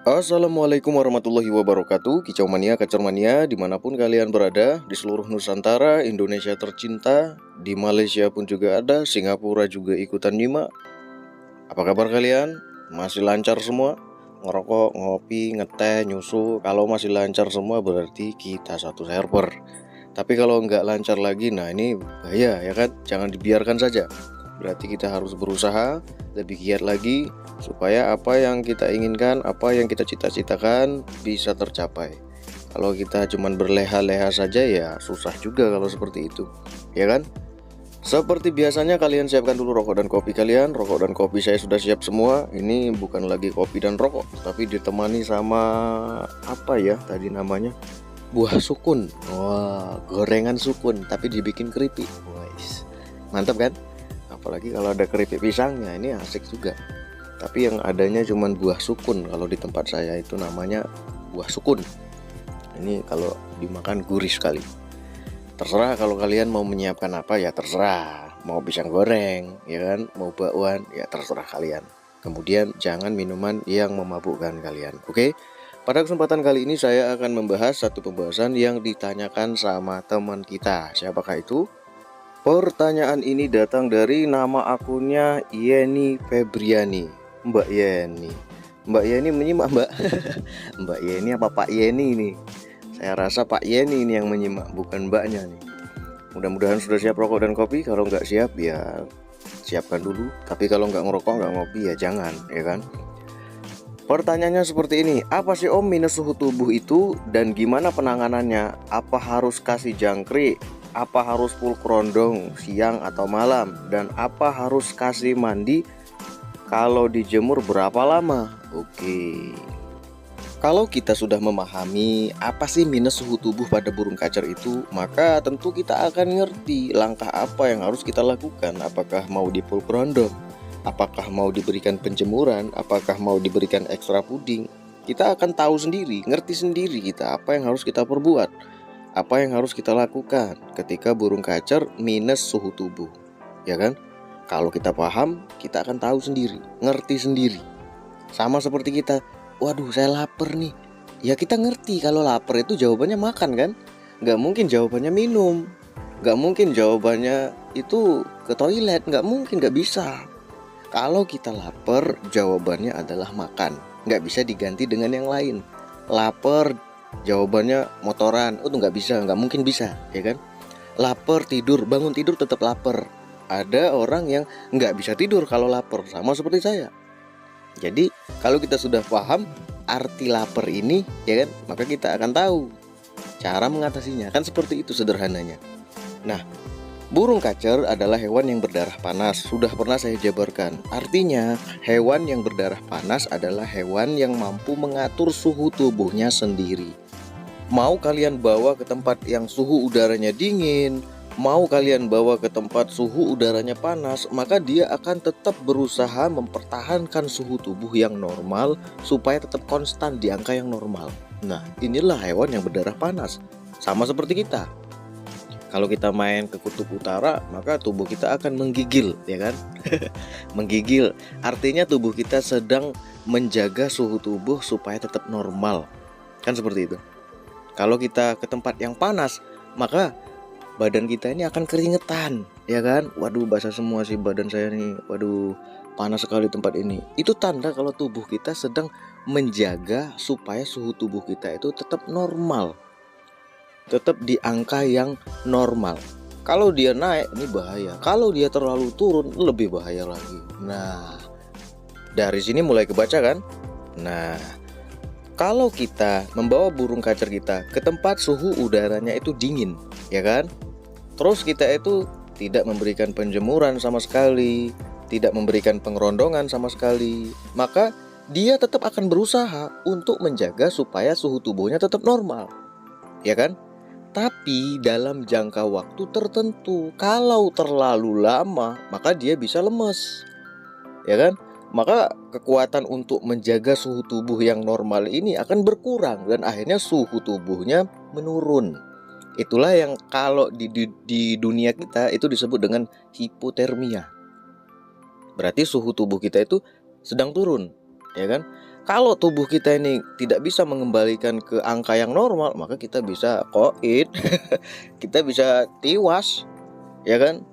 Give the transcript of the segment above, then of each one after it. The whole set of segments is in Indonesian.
Assalamualaikum warahmatullahi wabarakatuh. Kicau mania, kacau mania, dimanapun kalian berada di seluruh Nusantara, Indonesia tercinta, di Malaysia pun juga ada, Singapura juga ikutan nyimak. Apa kabar kalian? Masih lancar semua? Ngerokok, ngopi, ngeteh, nyusu. Kalau masih lancar semua berarti kita satu server. Tapi kalau nggak lancar lagi, nah ini bahaya ya kan? Jangan dibiarkan saja. Berarti kita harus berusaha lebih giat lagi supaya apa yang kita inginkan, apa yang kita cita-citakan bisa tercapai. Kalau kita cuman berleha-leha saja ya susah juga kalau seperti itu, ya kan? Seperti biasanya kalian siapkan dulu rokok dan kopi kalian. Rokok dan kopi saya sudah siap semua. Ini bukan lagi kopi dan rokok, tapi ditemani sama apa ya tadi namanya? Buah sukun. Wah, gorengan sukun tapi dibikin keripik. Wais. Mantap kan? Apalagi kalau ada keripik pisangnya, ini asik juga. Tapi yang adanya cuman buah sukun. Kalau di tempat saya itu namanya buah sukun. Ini kalau dimakan gurih sekali. Terserah kalau kalian mau menyiapkan apa ya terserah. Mau pisang goreng, ya kan? Mau bakwan, ya terserah kalian. Kemudian jangan minuman yang memabukkan kalian. Oke? Pada kesempatan kali ini saya akan membahas satu pembahasan yang ditanyakan sama teman kita. Siapakah itu? Pertanyaan ini datang dari nama akunnya Yeni Febriani. Mbak Yeni. Mbak Yeni menyimak, Mbak. Mbak Yeni apa Pak Yeni ini? Saya rasa Pak Yeni ini yang menyimak, bukan mbaknya nih. Mudah-mudahan sudah siap rokok dan kopi. Kalau nggak siap ya siapkan dulu. Tapi kalau nggak ngerokok, nggak ngopi ya jangan, ya kan? Pertanyaannya seperti ini, apa sih Om minus suhu tubuh itu dan gimana penanganannya? Apa harus kasih jangkrik? Apa harus full kerondong siang atau malam? Dan apa harus kasih mandi? Kalau dijemur berapa lama? Oke. Kalau kita sudah memahami apa sih minus suhu tubuh pada burung kacer itu, maka tentu kita akan ngerti langkah apa yang harus kita lakukan. Apakah mau di full kerondong? Apakah mau diberikan penjemuran? Apakah mau diberikan ekstra puding? Kita akan tahu sendiri, ngerti sendiri kita apa yang harus kita perbuat, apa yang harus kita lakukan ketika burung kacer minus suhu tubuh, ya kan? Kalau kita paham, kita akan tahu sendiri, ngerti sendiri. Sama seperti kita, waduh saya lapar nih. Ya kita ngerti kalau lapar itu jawabannya makan kan? Nggak mungkin jawabannya minum. Nggak mungkin jawabannya itu ke toilet. Nggak mungkin, nggak bisa. Kalau kita lapar, jawabannya adalah makan. Nggak bisa diganti dengan yang lain. Lapar, jawabannya motoran. Oh, itu nggak bisa, nggak mungkin bisa, ya kan? Lapar, tidur, bangun tidur tetap lapar. Ada orang yang nggak bisa tidur kalau lapar, sama seperti saya. Jadi, kalau kita sudah paham arti lapar ini, ya kan? Maka kita akan tahu cara mengatasinya. Kan seperti itu sederhananya. Nah, burung kacer adalah hewan yang berdarah panas. Sudah pernah saya jabarkan. Artinya, hewan yang berdarah panas adalah hewan yang mampu mengatur suhu tubuhnya sendiri. Mau kalian bawa ke tempat yang suhu udaranya dingin, mau kalian bawa ke tempat suhu udaranya panas, maka dia akan tetap berusaha mempertahankan suhu tubuh yang normal supaya tetap konstan di angka yang normal. Nah, inilah hewan yang berdarah panas. Sama seperti kita. Kalau kita main ke kutub utara, maka tubuh kita akan menggigil, ya kan? Menggigil, artinya tubuh kita sedang menjaga suhu tubuh supaya tetap normal. Kan seperti itu. Kalau kita ke tempat yang panas, maka badan kita ini akan keringetan, ya kan? Waduh, basah semua sih badan saya nih. Waduh, panas sekali tempat ini. Itu tanda kalau tubuh kita sedang menjaga supaya suhu tubuh kita itu tetap normal. Tetap di angka yang normal. Kalau dia naik, ini bahaya. Kalau dia terlalu turun, lebih bahaya lagi. Nah, dari sini mulai kebaca kan? Nah, kalau kita membawa burung kacer kita ke tempat suhu udaranya itu dingin, ya kan? Terus kita itu tidak memberikan penjemuran sama sekali, tidak memberikan pengerondongan sama sekali, maka dia tetap akan berusaha untuk menjaga supaya suhu tubuhnya tetap normal, ya kan? Tapi dalam jangka waktu tertentu, kalau terlalu lama, maka dia bisa lemes, ya kan? Maka kekuatan untuk menjaga suhu tubuh yang normal ini akan berkurang dan akhirnya suhu tubuhnya menurun. Itulah yang kalau di dunia kita itu disebut dengan hipotermia. Berarti suhu tubuh kita itu sedang turun, ya kan? Kalau tubuh kita ini tidak bisa mengembalikan ke angka yang normal, maka kita bisa koid, kita bisa tiwas, ya kan?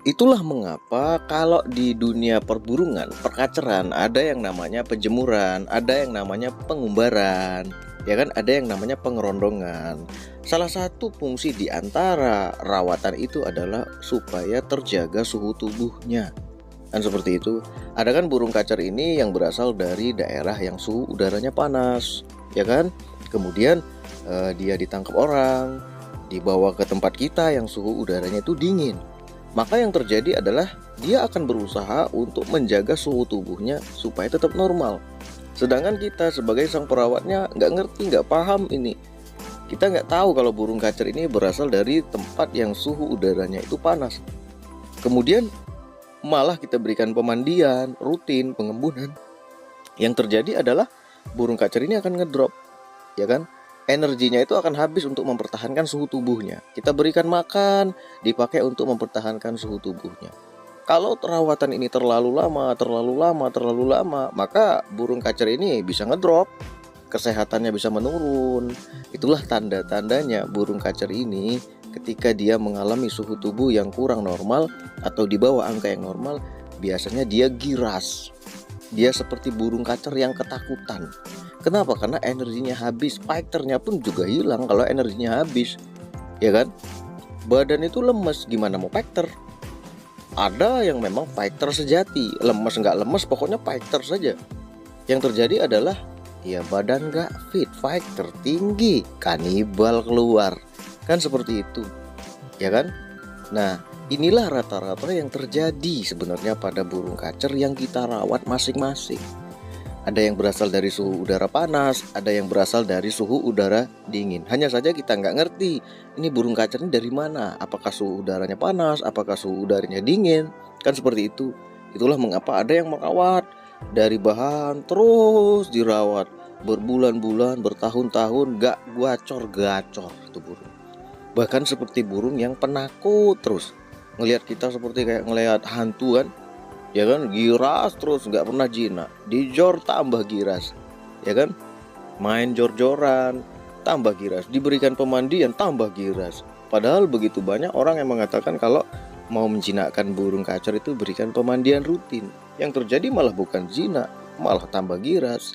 Itulah mengapa kalau di dunia perburungan, perkaceran, ada yang namanya penjemuran, ada yang namanya pengumbaran, ya kan? Ada yang namanya pengerondongan. Salah satu fungsi di antara rawatan itu adalah supaya terjaga suhu tubuhnya. Kan seperti itu. Ada kan burung kacer ini yang berasal dari daerah yang suhu udaranya panas, ya kan? Kemudian dia ditangkap orang, dibawa ke tempat kita yang suhu udaranya itu dingin. Maka yang terjadi adalah dia akan berusaha untuk menjaga suhu tubuhnya supaya tetap normal. Sedangkan kita sebagai sang perawatnya nggak ngerti, nggak paham ini. Kita nggak tahu kalau burung kacer ini berasal dari tempat yang suhu udaranya itu panas. Kemudian malah kita berikan pemandian, rutin, pengembunan. Yang terjadi adalah burung kacer ini akan ngedrop, ya kan? Energinya itu akan habis untuk mempertahankan suhu tubuhnya. Kita berikan makan, dipakai untuk mempertahankan suhu tubuhnya. Kalau perawatan ini terlalu lama, maka burung kacer ini bisa ngedrop, kesehatannya bisa menurun. Itulah tanda-tandanya burung kacer ini ketika dia mengalami suhu tubuh yang kurang normal atau di bawah angka yang normal, biasanya dia giras. Dia seperti burung kacer yang ketakutan. Kenapa? Karena energinya habis. Fighternya pun juga hilang kalau energinya habis, ya kan? Badan itu lemes, gimana mau fighter? Ada yang memang fighter sejati, lemes nggak lemes, pokoknya fighter saja. Yang terjadi adalah ya badan nggak fit, fighter tinggi, kanibal keluar, kan seperti itu, ya kan? Nah, inilah rata-rata yang terjadi sebenarnya pada burung kacer yang kita rawat masing-masing. Ada yang berasal dari suhu udara panas, ada yang berasal dari suhu udara dingin. Hanya saja kita nggak ngerti ini burung kacer ini dari mana. Apakah suhu udaranya panas, apakah suhu udaranya dingin. Kan seperti itu. Itulah mengapa ada yang merawat dari bahan terus dirawat berbulan-bulan, bertahun-tahun, gak gacor-gacor itu burung. Bahkan seperti burung yang penakut terus. Ngelihat kita seperti kayak ngelihat hantu kan, ya kan, giras terus, nggak pernah jinak. Dijor tambah giras, ya kan, main jor-joran tambah giras, diberikan pemandian tambah giras. Padahal begitu banyak orang yang mengatakan kalau mau menjinakkan burung kacer itu berikan pemandian rutin. Yang terjadi malah bukan jinak, malah tambah giras.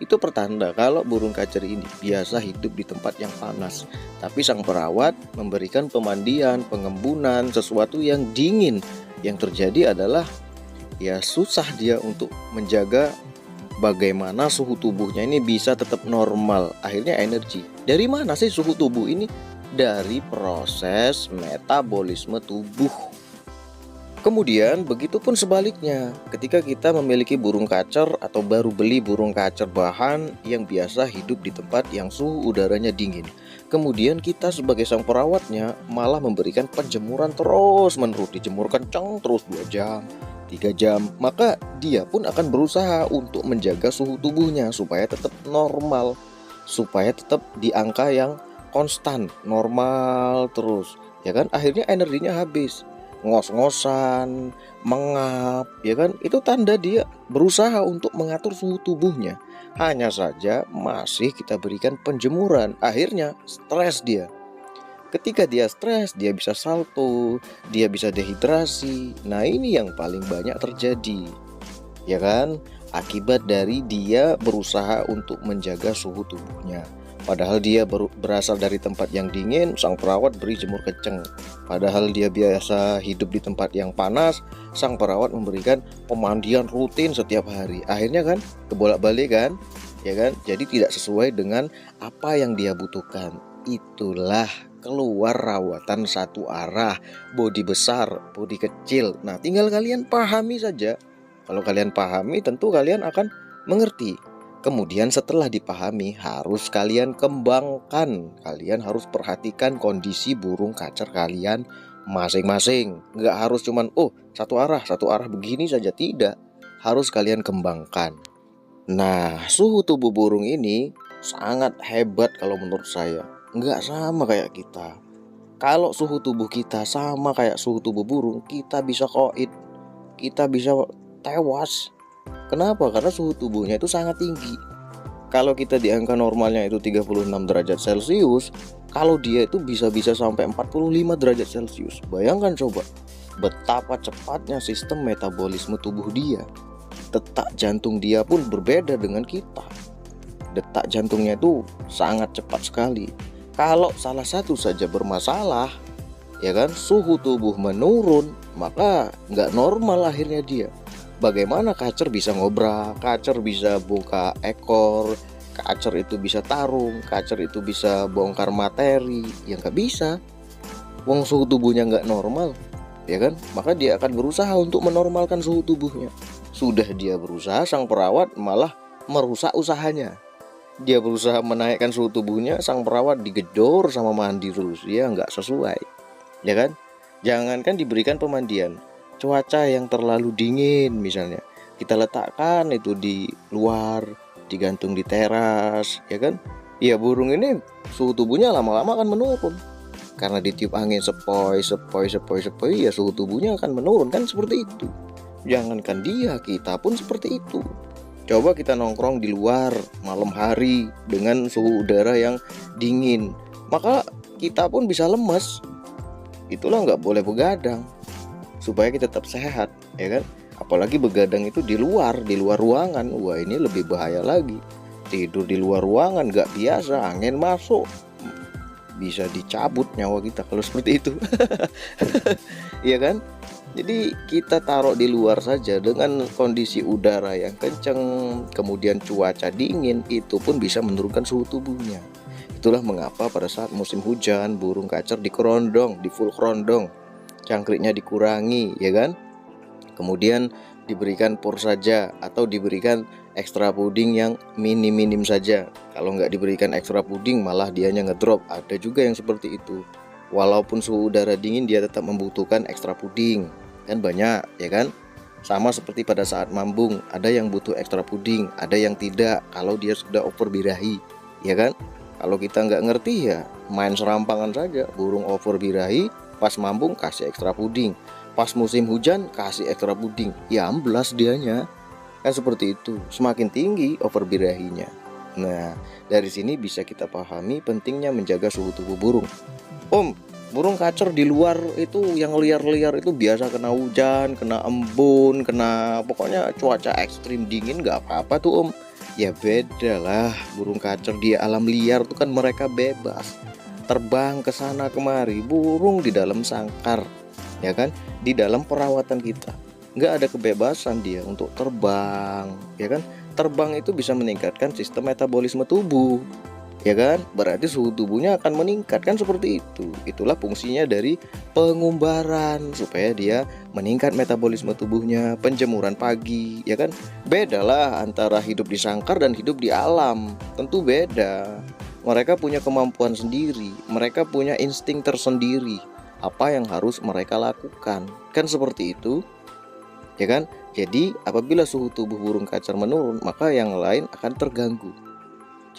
Itu pertanda kalau burung kacer ini biasa hidup di tempat yang panas. Tapi sang perawat memberikan pemandian, pengembunan, sesuatu yang dingin. Yang terjadi adalah ya susah dia untuk menjaga bagaimana suhu tubuhnya ini bisa tetap normal. Akhirnya energi. Dari mana sih suhu tubuh ini? Dari proses metabolisme tubuh. Kemudian begitupun sebaliknya, ketika kita memiliki burung kacer atau baru beli burung kacer bahan yang biasa hidup di tempat yang suhu udaranya dingin. Kemudian kita sebagai sang perawatnya malah memberikan penjemuran terus menerus, dijemur kencang terus 2 jam, 3 jam. Maka dia pun akan berusaha untuk menjaga suhu tubuhnya supaya tetap normal, supaya tetap di angka yang konstan, normal terus. Ya kan, akhirnya energinya habis. Ngos-ngosan, mengap, ya kan? Itu tanda dia berusaha untuk mengatur suhu tubuhnya. Hanya saja masih kita berikan penjemuran. Akhirnya stres dia. Ketika dia stres, dia bisa salto, dia bisa dehidrasi. Nah, ini yang paling banyak terjadi, ya kan? Akibat dari dia berusaha untuk menjaga suhu tubuhnya. Padahal dia berasal dari tempat yang dingin, sang perawat beri jemur kenceng. Padahal dia biasa hidup di tempat yang panas, sang perawat memberikan pemandian rutin setiap hari. Akhirnya kan kebolak-balik kan, ya kan? Jadi tidak sesuai dengan apa yang dia butuhkan. Itulah keluar rawatan satu arah, bodi besar, bodi kecil. Nah, tinggal kalian pahami saja. Kalau kalian pahami, tentu kalian akan mengerti. Kemudian setelah dipahami, harus kalian kembangkan. Kalian harus perhatikan kondisi burung kacer kalian masing-masing. Nggak harus cuman, satu arah begini saja. Tidak, harus kalian kembangkan. Nah, suhu tubuh burung ini sangat hebat kalau menurut saya. Nggak sama kayak kita. Kalau suhu tubuh kita sama kayak suhu tubuh burung, kita bisa koid, kita bisa tewas. Kenapa? Karena suhu tubuhnya itu sangat tinggi. Kalau kita di angka normalnya itu 36 derajat Celcius, kalau dia itu bisa-bisa sampai 45 derajat Celcius. Bayangkan coba, betapa cepatnya sistem metabolisme tubuh dia. Detak jantung dia pun berbeda dengan kita. Detak jantungnya itu sangat cepat sekali. Kalau salah satu saja bermasalah, ya kan, suhu tubuh menurun, maka nggak normal akhirnya dia. Bagaimana kacer bisa ngobrak, kacer bisa buka ekor, kacer itu bisa tarung, kacer itu bisa bongkar materi? Ya nggak bisa. Wong suhu tubuhnya nggak normal, ya kan? Maka dia akan berusaha untuk menormalkan suhu tubuhnya. Sudah dia berusaha, sang perawat malah merusak usahanya. Dia berusaha menaikkan suhu tubuhnya, sang perawat digedor sama mandi terus. Ya nggak sesuai, ya kan? Jangankan diberikan pemandian, cuaca yang terlalu dingin misalnya, kita letakkan itu di luar, digantung di teras, ya kan? Ya burung ini suhu tubuhnya lama-lama akan menurun. Karena ditiup angin sepoi, ya suhu tubuhnya akan menurun, kan seperti itu. Jangankan dia, kita pun seperti itu. Coba kita nongkrong di luar malam hari dengan suhu udara yang dingin, maka kita pun bisa lemes. Itulah nggak boleh begadang supaya kita tetap sehat, ya kan? Apalagi begadang itu di luar ruangan. Wah, ini lebih bahaya lagi. Tidur di luar ruangan nggak biasa, angin masuk, bisa dicabut nyawa kita kalau seperti itu. Iya kan? Jadi kita taruh di luar saja dengan kondisi udara yang kencang, kemudian cuaca dingin, itu pun bisa menurunkan suhu tubuhnya. Itulah mengapa pada saat musim hujan, burung kacer dikerondong, di full kerondong, cangkriknya dikurangi, ya kan? Kemudian diberikan pur saja, atau diberikan ekstra puding yang minim-minim saja. Kalau nggak diberikan ekstra puding, malah dianya ngedrop. Ada juga yang seperti itu. Walaupun suhu udara dingin, dia tetap membutuhkan ekstra puding. Kan banyak, ya kan? Sama seperti pada saat mambung, ada yang butuh ekstra puding, ada yang tidak kalau dia sudah over birahi, ya kan? Kalau kita nggak ngerti ya main serampangan saja. Burung over birahi, pas mambung kasih ekstra puding, pas musim hujan kasih ekstra puding, ya amblas dianya. Kan seperti itu, semakin tinggi over birahinya. Nah, dari sini bisa kita pahami pentingnya menjaga suhu tubuh burung. Burung kacer di luar itu yang liar-liar itu biasa kena hujan, kena embun, kena pokoknya cuaca ekstrim dingin nggak apa-apa tuh Ya beda lah, burung kacer di alam liar tuh kan mereka bebas terbang ke sana kemari. Burung di dalam sangkar, ya kan, di dalam perawatan kita. Nggak ada kebebasan dia untuk terbang, ya kan. Terbang itu bisa meningkatkan sistem metabolisme tubuh, ya kan. Berarti suhu tubuhnya akan meningkat, kan seperti itu. Itulah fungsinya dari pengumbaran, supaya dia meningkat metabolisme tubuhnya. Penjemuran pagi, ya kan. Bedalah antara hidup di sangkar dan hidup di alam, tentu beda. Mereka punya kemampuan sendiri, mereka punya insting tersendiri, apa yang harus mereka lakukan, kan seperti itu, ya kan. Jadi apabila suhu tubuh burung kacer menurun, maka yang lain akan terganggu.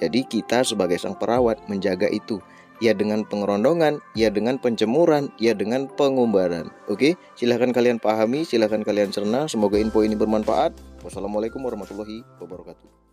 Jadi kita sebagai sang perawat menjaga itu, ya dengan pengerondongan, ya dengan penjemuran, ya dengan pengumbaran. Oke, silahkan kalian pahami, silahkan kalian cerna. Semoga info ini bermanfaat. Wassalamualaikum warahmatullahi wabarakatuh.